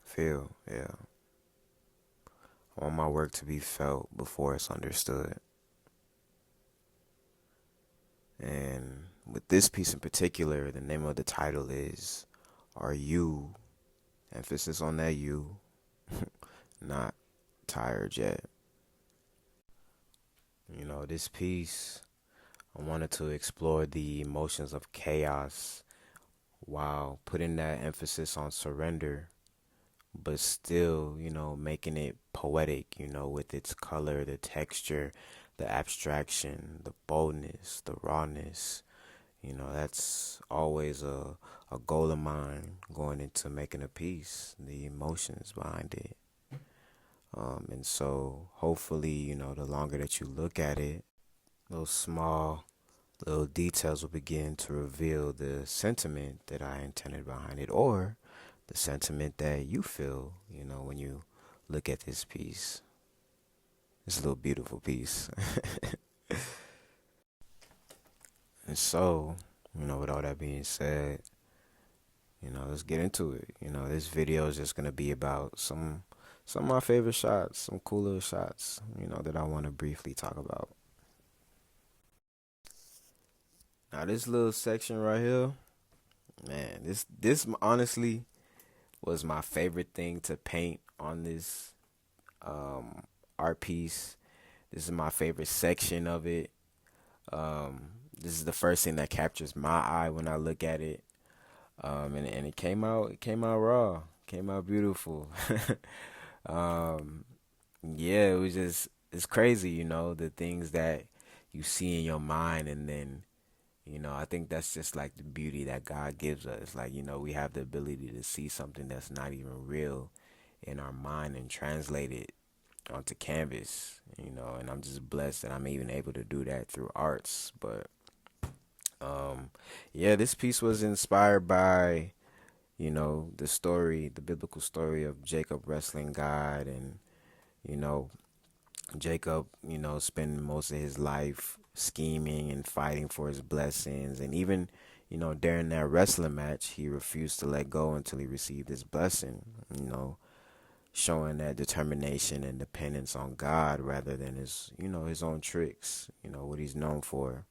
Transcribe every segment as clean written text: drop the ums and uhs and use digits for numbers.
Feel, yeah. I want my work to be felt before it's understood. And with this piece in particular, the name of the title is Are You, emphasis on that you, not tired yet. This piece, I wanted to explore the emotions of chaos while putting that emphasis on surrender, but still, making it poetic, with its color, the texture, the abstraction, the boldness, the rawness. That's always a goal of mine going into making a piece, the emotions behind it. And so hopefully, the longer that you look at it, those small little details will begin to reveal the sentiment that I intended behind it, or the sentiment that you feel, when you look at this piece. It's a little beautiful piece. And so, with all that being said, let's get into it. This video is just gonna be about some of my favorite shots, some cool little shots, that I want to briefly talk about. Now, this little section right here, man, this honestly was my favorite thing to paint on this um, art piece. This is my favorite section of it. This is the first thing that captures my eye when I look at it. And it came out raw, came out beautiful. um, yeah, it's crazy, the things that you see in your mind, and then, I think that's just like the beauty that God gives us. Like, we have the ability to see something that's not even real in our mind and translate it onto canvas, and I'm just blessed that I'm even able to do that through arts. But yeah, this piece was inspired by, the biblical story of Jacob wrestling God, and, you know, Jacob, spending most of his life scheming and fighting for his blessings. And even, during that wrestling match, he refused to let go until he received his blessing, showing that determination and dependence on God rather than his own tricks, what he's known for.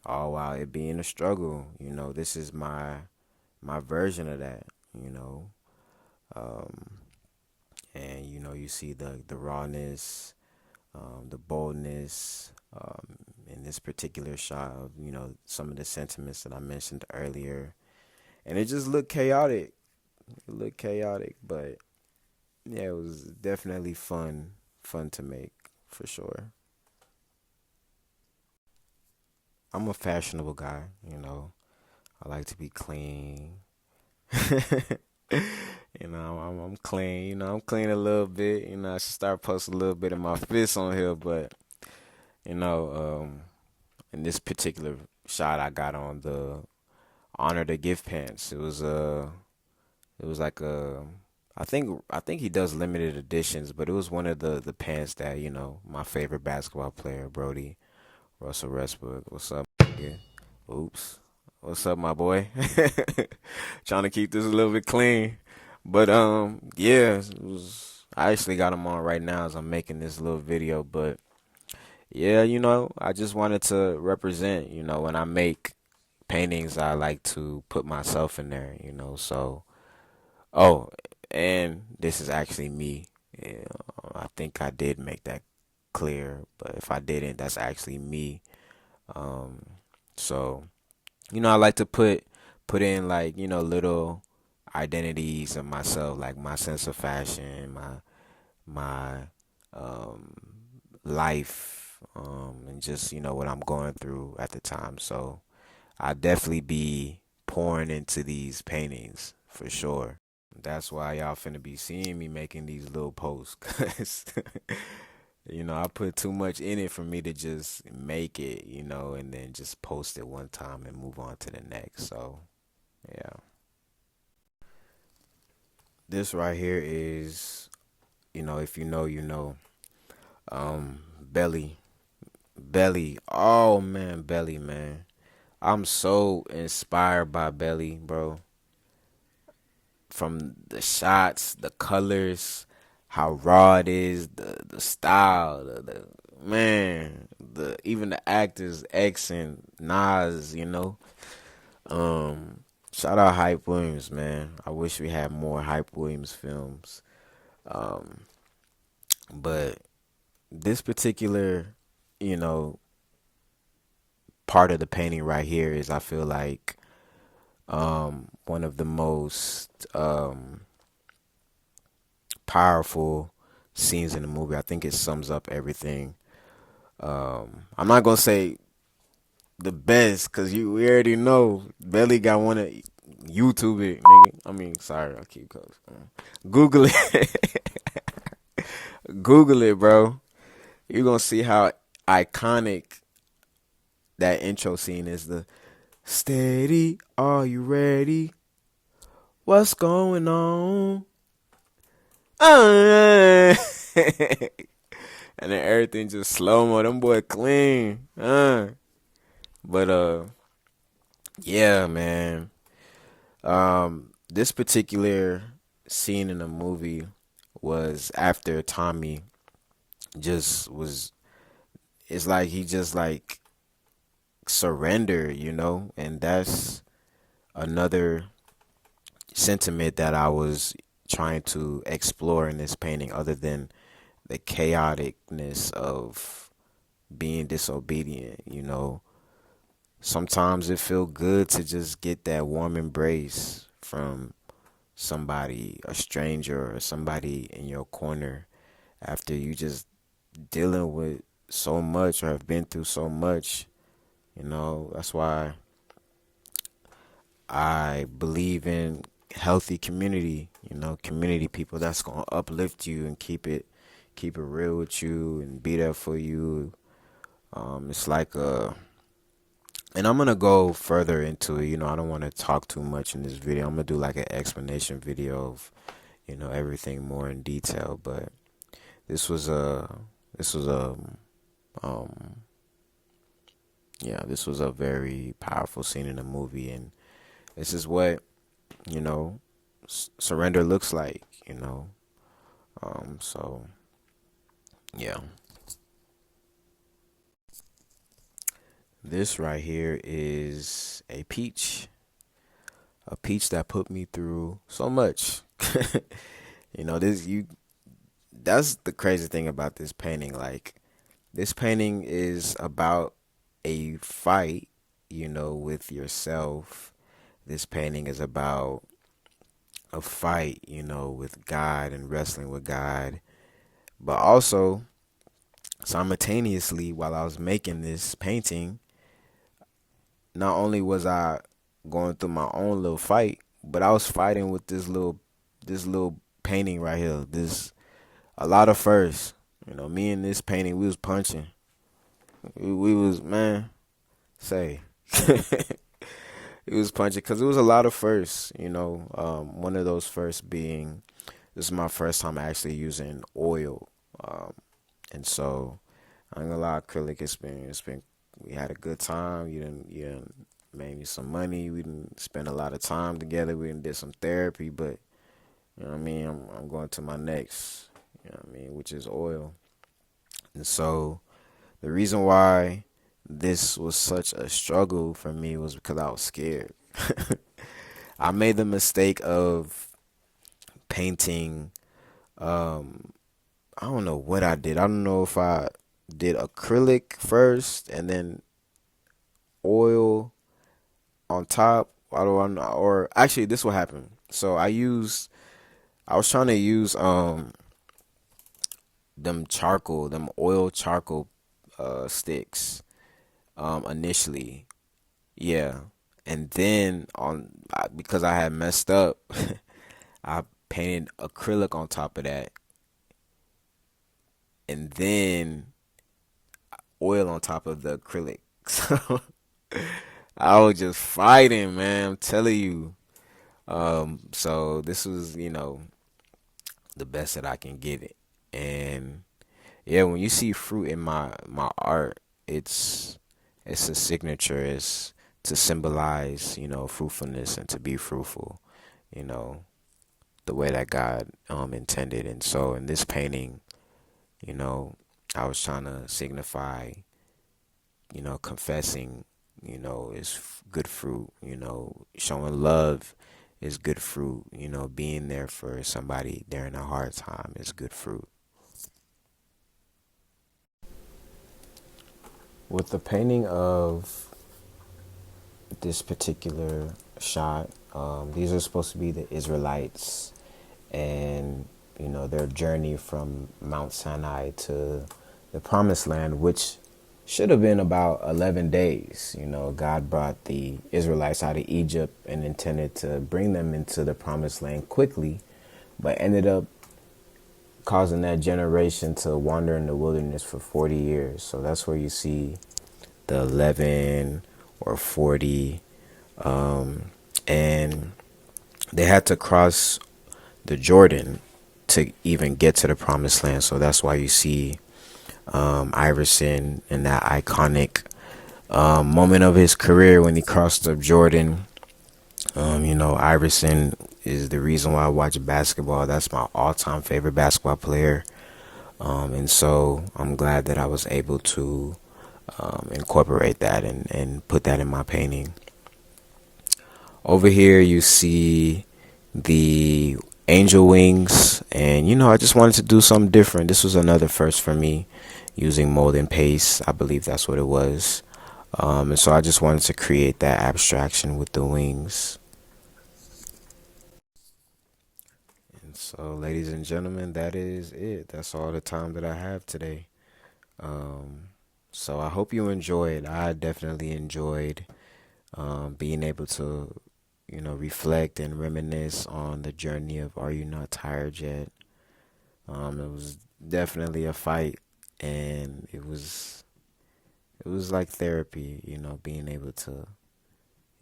All while it being a struggle, this is my version of that, you know. Um, and you see the rawness, the boldness, in this particular shot of some of the sentiments that I mentioned earlier, and it just looked chaotic. It looked chaotic, but yeah, it was definitely fun to make for sure. I'm a fashionable guy, I like to be clean. I'm clean. I'm clean a little bit. I should start posting a little bit of my fists on here, but you know, um, in this particular shot, I got on the honor the gift pants. It was like I think he does limited editions, but it was one of the pants that my favorite basketball player, Brody Russell Westbrook. What's up? Nigga? Oops. What's up, my boy? Trying to keep this a little bit clean. But yeah, I actually got them on right now as I'm making this little video. But yeah, I just wanted to represent. When I make paintings, I like to put myself in there. So oh, and this is actually me. Yeah, I think I did make that clear, but if I didn't, that's actually me. Um, so. I like to put in, like, little identities of myself, like my sense of fashion, my um life, and just, what I'm going through at the time. So I definitely be pouring into these paintings for sure. That's why y'all finna be seeing me making these little posts, 'cause I put too much in it for me to just make it, and then just post it one time and move on to the next. So, yeah. This right here is, if you know, Belly. Belly. Oh, man, Belly, man. I'm so inspired by Belly, bro. from the shots, the colors, how raw it is, the style, the man, the even the actors, X and Nas, shout out Hype Williams, man. I wish we had more Hype Williams films. Um, but this particular, you know, part of the painting right here is I feel like one of the most powerful scenes in the movie. I think it sums up everything. I'm not gonna say the best because we already know Belly got one of YouTube it, nigga. I mean, sorry, I keep close. Google it, Google it, bro. You're gonna see how iconic that intro scene is. The steady, are you ready? What's going on? And then everything just slow mo. Them boy clean. But yeah, man. This particular scene in the movie was after Tommy just was. It's like he just like surrendered, and that's another sentiment that I was trying to explore in this painting, other than the chaoticness of being disobedient. Sometimes it feel good to just get that warm embrace from somebody, a stranger, or somebody in your corner after you just dealing with so much or have been through so much. That's why I believe in healthy community, community people that's gonna uplift you and keep it real with you and be there for you. It's like and I'm gonna go further into it. I don't want to talk too much in this video. I'm gonna do like an explanation video of everything more in detail. But this was a um yeah, this was a very powerful scene in the movie, and this is what surrender looks like. So yeah, this right here is a peach that put me through so much. This you that's the crazy thing about this painting. Like, this painting is about a fight, with yourself. This painting is about a fight, with God and wrestling with God. But also, simultaneously, while I was making this painting, not only was I going through my own little fight, but I was fighting with this little painting right here. This a lot of firsts. Me and this painting, we was punching. We was, man, say. It was punching because it was a lot of firsts. One of those firsts being, this is my first time actually using oil. And so I ain't gonna lie, acrylic, it's been we had a good time. You done made me some money. We didn't spend a lot of time together. We done did some therapy, but you know what I mean. I'm going to my next, which is oil. And so the reason why this was such a struggle for me was because I was scared. I made the mistake of painting. I don't know what I did. I don't know if I did acrylic first and then oil on top. I don't know. Or actually, this what happened. So I was trying to use them oil charcoal sticks initially. Yeah. And then because I had messed up, I painted acrylic on top of that, and then oil on top of the acrylic. So I was just fighting, man. I'm telling you. So this was, the best that I can give it. And yeah, when you see fruit in my art, it's a signature. It's to symbolize, fruitfulness and to be fruitful, you know. the way that God intended. And so in this painting, you know, I was trying to signify, confessing, is good fruit, showing love is good fruit, being there for somebody during a hard time is good fruit. With the painting of this particular shot, these are supposed to be the Israelites and, their journey from Mount Sinai to the Promised Land, which should have been about 11 days. God brought the Israelites out of Egypt and intended to bring them into the Promised Land quickly, but ended up causing that generation to wander in the wilderness for 40 years. So that's where you see the 11 or 40. And they had to cross the Jordan to even get to the Promised Land. So that's why you see Iverson in that iconic moment of his career when he crossed the Jordan. Iverson is the reason why I watch basketball. That's my all-time favorite basketball player. And so I'm glad that I was able to incorporate that and put that in my painting. Over here you see the angel wings, and I just wanted to do something different. This was another first for me, using mold and paste. I believe that's what it was. And so I just wanted to create that abstraction with the wings. And so, ladies and gentlemen, that is it. That's all the time that I have today. So I hope you enjoyed. I definitely enjoyed being able to, reflect and reminisce on the journey of Are You Not Tired Yet? It was definitely a fight, and it was like therapy, being able to,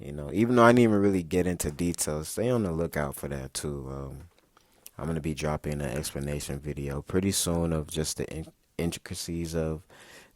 even though I didn't even really get into details, stay on the lookout for that too. I'm going to be dropping an explanation video pretty soon of just the intricacies of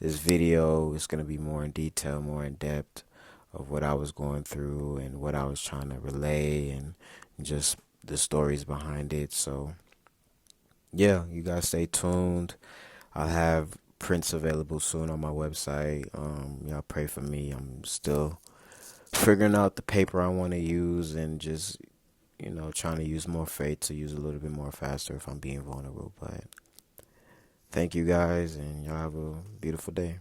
this video. It's going to be more in detail, more in depth of what I was going through and what I was trying to relay and just the stories behind it. So, yeah, you guys stay tuned. I'll have prints available soon on my website. Y'all pray for me. I'm still figuring out the paper I want to use and just, trying to use more faith to use a little bit more faster if I'm being vulnerable. But thank you guys, and y'all have a beautiful day.